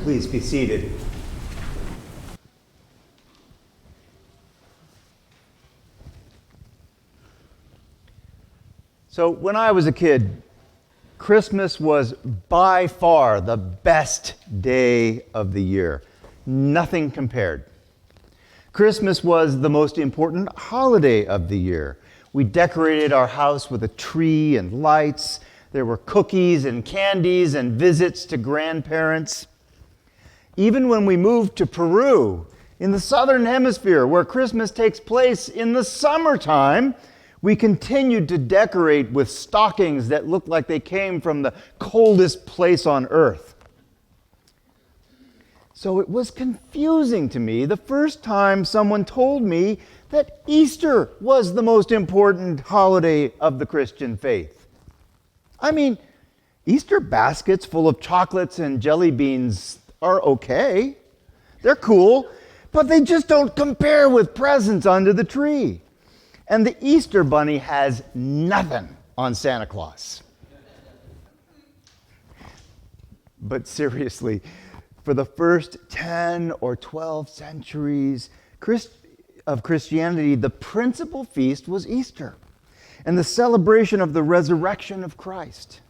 Please be seated. So when I was a kid, Christmas was by far the best day of the year. Nothing compared. Christmas was the most important holiday of the year. We decorated our house with a tree and lights. There were cookies and candies and visits to grandparents. Even when we moved to Peru, in the southern hemisphere, where Christmas takes place in the summertime, we continued to decorate with stockings that looked like they came from the coldest place on earth. So it was confusing to me the first time someone told me that Easter was the most important holiday of the Christian faith. I mean, Easter baskets full of chocolates and jelly beans are okay. They're cool, but they just don't compare with presents under the tree. And the Easter Bunny has nothing on Santa Claus. But seriously, for the first 10 or 12 centuries of Christianity, the principal feast was Easter and the celebration of the resurrection of Christ.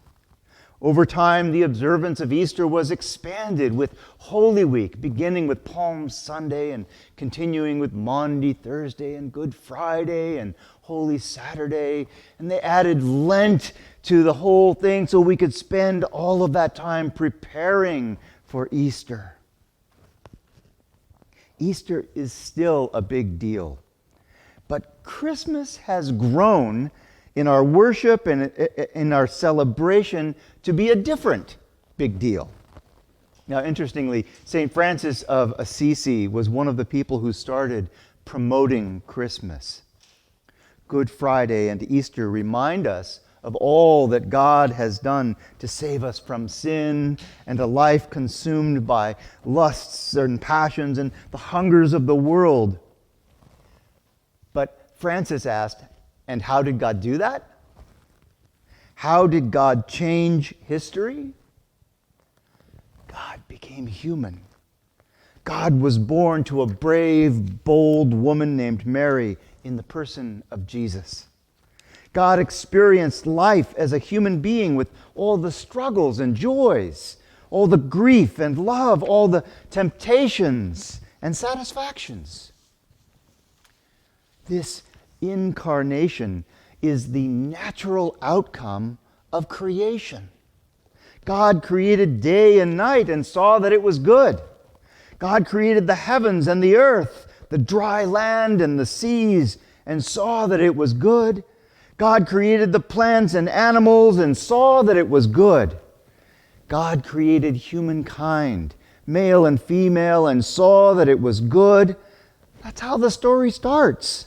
Over time, the observance of Easter was expanded with Holy Week, beginning with Palm Sunday and continuing with Maundy Thursday and Good Friday and Holy Saturday. And they added Lent to the whole thing so we could spend all of that time preparing for Easter. Easter is still a big deal, but Christmas has grown in our worship and in our celebration to be a different big deal. Now, interestingly, St. Francis of Assisi was one of the people who started promoting Christmas. Good Friday and Easter remind us of all that God has done to save us from sin and a life consumed by lusts and passions and the hungers of the world. But Francis asked, and how did God do that? How did God change history? God became human. God was born to a brave, bold woman named Mary in the person of Jesus. God experienced life as a human being with all the struggles and joys, all the grief and love, all the temptations and satisfactions. This incarnation is the natural outcome of creation. God created day and night and saw that it was good. God created the heavens and the earth, the dry land and the seas, and saw that it was good. God created the plants and animals and saw that it was good. God created humankind, male and female, and saw that it was good. That's how the story starts.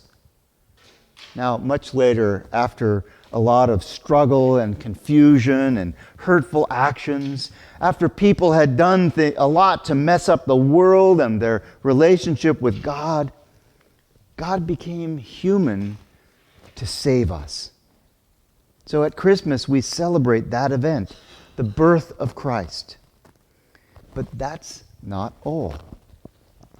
Now, much later, after a lot of struggle and confusion and hurtful actions, after people had done a lot to mess up the world and their relationship with God, God became human to save us. So at Christmas, we celebrate that event, the birth of Christ. But that's not all.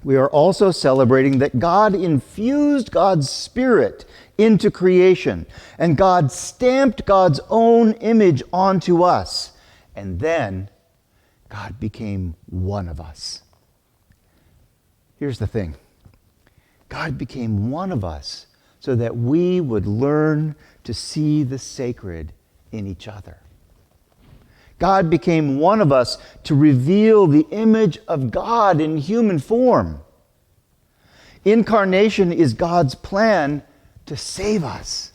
We are also celebrating that God infused God's Spirit into creation, and God stamped God's own image onto us, and then God became one of us. Here's the thing. God became one of us so that we would learn to see the sacred in each other. God became one of us to reveal the image of God in human form. Incarnation is God's plan to save us.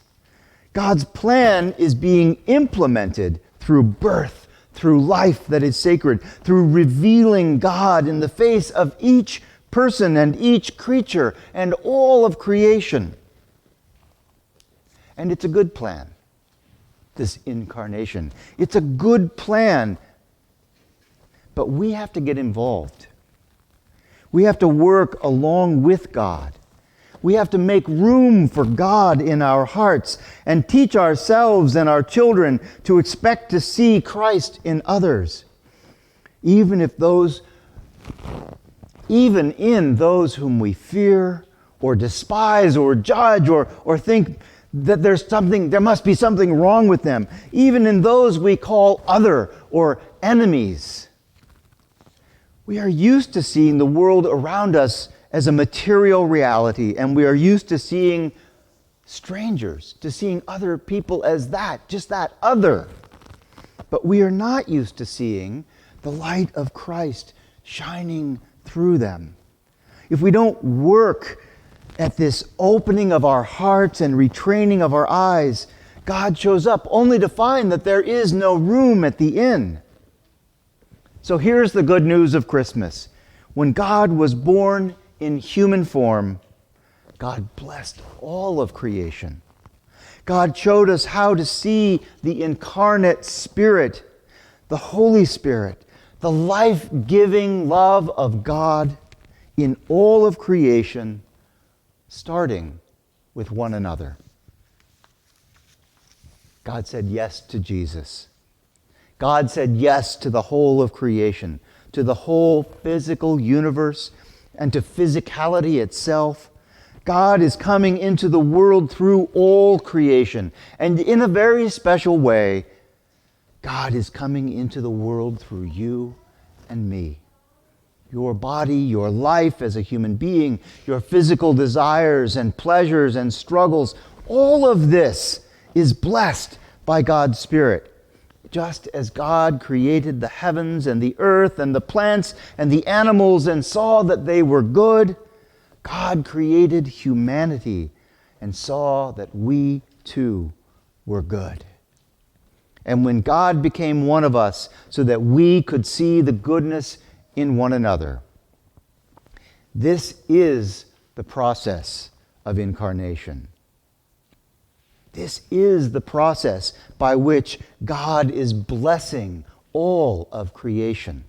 God's plan is being implemented through birth, through life that is sacred, through revealing God in the face of each person and each creature and all of creation. And it's a good plan, this incarnation. It's a good plan, but we have to get involved. We have to work along with God. We have to make room for God in our hearts and teach ourselves and our children to expect to see Christ in others, even if those even in those whom we fear or despise or judge or think that there must be something wrong with them, even in those we call other or enemies. We are used to seeing the world around us as a material reality, and we are used to seeing strangers, to seeing other people as that, just that other. But we are not used to seeing the light of Christ shining through them. If we don't work at this opening of our hearts and retraining of our eyes, God shows up only to find that there is no room at the inn. So here's the good news of Christmas. When God was born in human form, God blessed all of creation. God showed us how to see the incarnate Spirit, the Holy Spirit, the life-giving love of God in all of creation, starting with one another. God said yes to Jesus. God said yes to the whole of creation, to the whole physical universe, and to physicality itself. God is coming into the world through all creation. And in a very special way, God is coming into the world through you and me. Your body, your life as a human being, your physical desires and pleasures and struggles, all of this is blessed by God's Spirit. Just as God created the heavens and the earth and the plants and the animals and saw that they were good, God created humanity and saw that we too were good. And when God became one of us so that we could see the goodness in one another, this is the process of incarnation. This is the process by which God is blessing all of creation.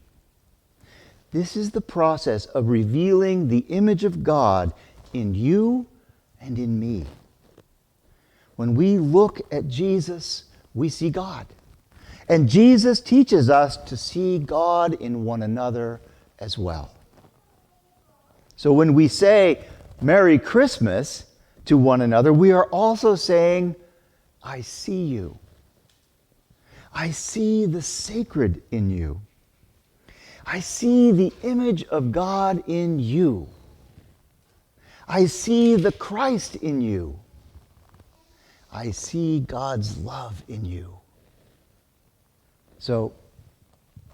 This is the process of revealing the image of God in you and in me. When we look at Jesus, we see God. And Jesus teaches us to see God in one another as well. So when we say Merry Christmas to one another, we are also saying, I see you. I see the sacred in you. I see the image of God in you. I see the Christ in you. I see God's love in you. So,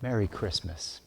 Merry Christmas.